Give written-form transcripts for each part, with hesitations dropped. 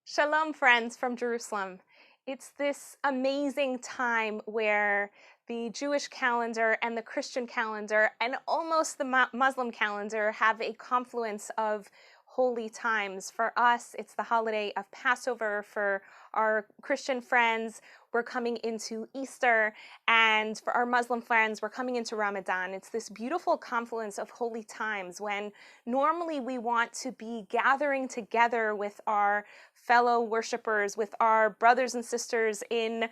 Shalom, friends from Jerusalem. It's this amazing time where the Jewish calendar and the Christian calendar and almost the Muslim calendar have a confluence of holy times. For us, it's the holiday of Passover. For our Christian friends, we're coming into Easter. And for our Muslim friends, we're coming into Ramadan. It's this beautiful confluence of holy times when normally we want to be gathering together with our fellow worshipers, with our brothers and sisters in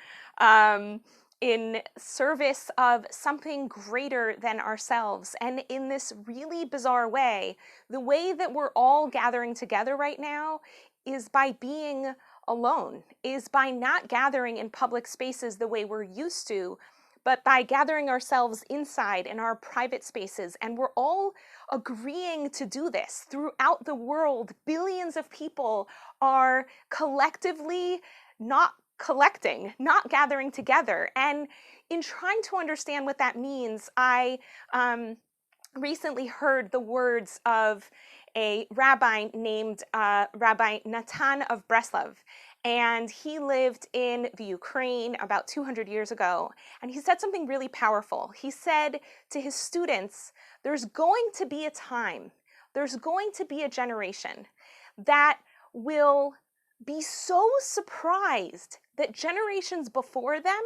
service of something greater than ourselves. And in this really bizarre way, the way that we're all gathering together right now is by being alone, is by not gathering in public spaces the way we're used to, but by gathering ourselves inside in our private spaces. And we're all agreeing to do this throughout the world. Billions of people are collectively not collecting, not gathering together. And in trying to understand what that means, I recently heard the words of a rabbi named Rabbi Natan of Breslov. And he lived in the Ukraine about 200 years ago. And he said something really powerful. He said to his students, there's going to be a time, there's going to be a generation that will be so surprised that generations before them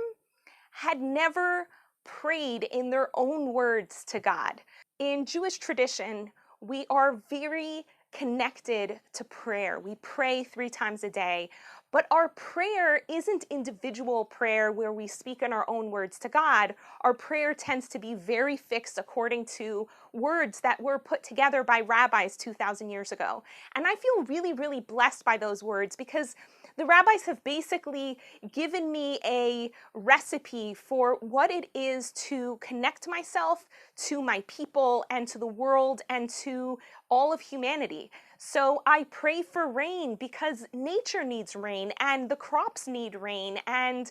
had never prayed in their own words to God. In Jewish tradition, we are very connected to prayer. We pray 3 times a day, but our prayer isn't individual prayer where we speak in our own words to God. Our prayer tends to be very fixed according to words that were put together by rabbis 2,000 years ago. And I feel really, really blessed by those words because the rabbis have basically given me a recipe for what it is to connect myself to my people and to the world and to all of humanity. So I pray for rain because nature needs rain and the crops need rain, and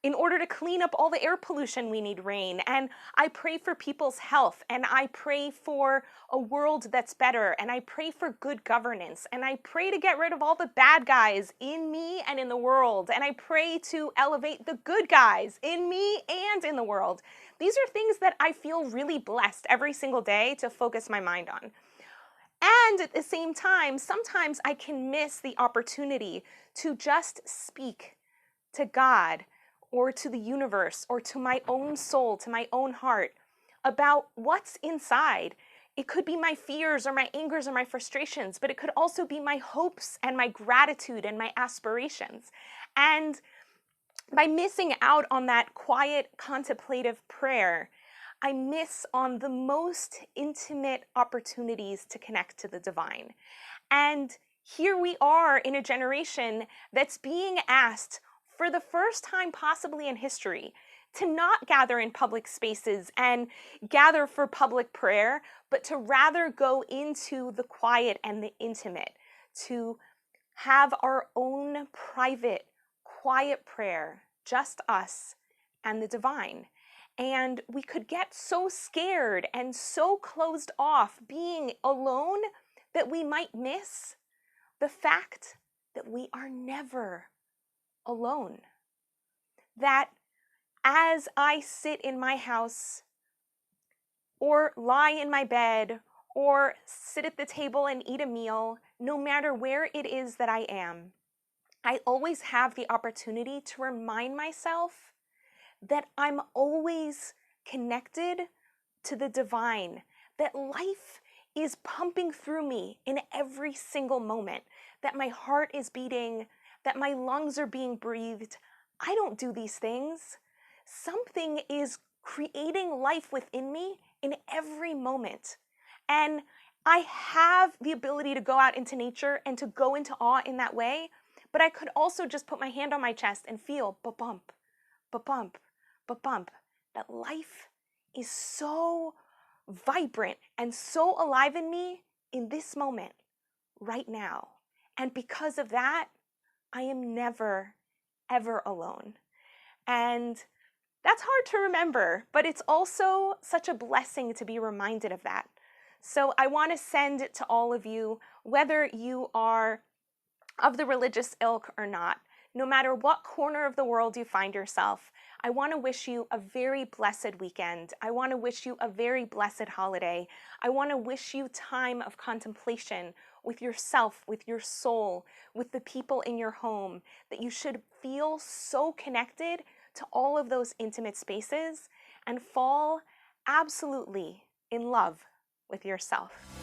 in order to clean up all the air pollution, we need rain. And I pray for people's health, and I pray for a world that's better, and I pray for good governance, and I pray to get rid of all the bad guys in me and in the world, and I pray to elevate the good guys in me and in the world. These are things that I feel really blessed every single day to focus my mind on. And at the same time, sometimes I can miss the opportunity to just speak to God or to the universe or to my own soul, to my own heart about what's inside. It could be my fears or my angers or my frustrations, but it could also be my hopes and my gratitude and my aspirations. And by missing out on that quiet contemplative prayer, I miss on the most intimate opportunities to connect to the divine. And here we are in a generation that's being asked for the first time possibly in history to not gather in public spaces and gather for public prayer, but to rather go into the quiet and the intimate, to have our own private, quiet prayer, just us and the divine. And we could get so scared and so closed off being alone that we might miss the fact that we are never alone. That as I sit in my house or lie in my bed or sit at the table and eat a meal, no matter where it is that I am, I always have the opportunity to remind myself that I'm always connected to the divine, that life is pumping through me in every single moment, that my heart is beating, that my lungs are being breathed. I don't do these things. Something is creating life within me in every moment. And I have the ability to go out into nature and to go into awe in that way, but I could also just put my hand on my chest and feel ba-bump, ba-bump, ba-bump, that life is so vibrant and so alive in me in this moment, right now. And because of that, I am never, ever alone. And that's hard to remember, but it's also such a blessing to be reminded of that. So I want to send it to all of you, whether you are of the religious ilk or not, no matter what corner of the world you find yourself, I want to wish you a very blessed weekend. I want to wish you a very blessed holiday. I want to wish you time of contemplation with yourself, with your soul, with the people in your home, that you should feel so connected to all of those intimate spaces and fall absolutely in love with yourself.